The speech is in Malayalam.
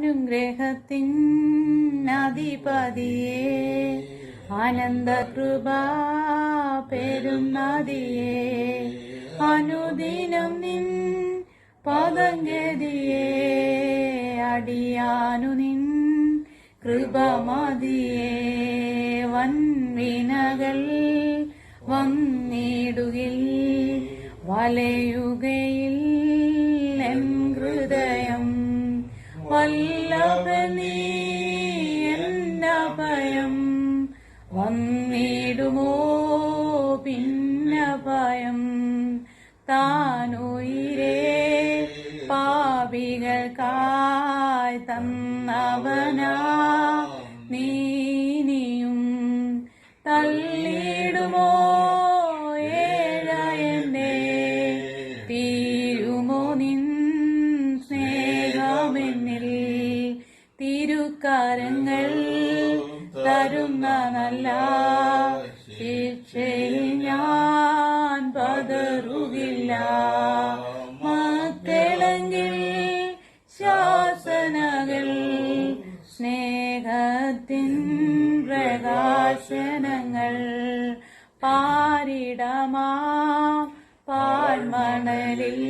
അനുഗ്രഹത്തിൻ അധിപതിയേ ആനന്ദകൃപാ പെരുന്നതിയേ അനുദിനം നിൻ പദഗതിയേ അടിയാനു നിൻ കൃപമതിയേ വൻവിനകൾ വന്നിടുകിൽ വലയുകയിൽ എൻ ഹൃദയം വല്ലഭനീ എന്നഭയം വന്നിടുമോ പിന്നഭയം താനുയിരേ പാപികൾക്കായി തന്നവനാ നീനിയും തള്ളിടുമോ ഏഴയന്റെ തീരുമോ നിൻ സ്നേഹമെന്നിൽ തിരുക്കരങ്ങൾ തരുന്ന നല്ല ശിക്ഷയിൽ ഞാൻ പതറുകില്ല മക്കളെങ്കിൽ ശാസനകൾ സ്നേഹത്തിൻ പ്രകാശനങ്ങൾ പാരിടമാ പാഴ്മണലിൽ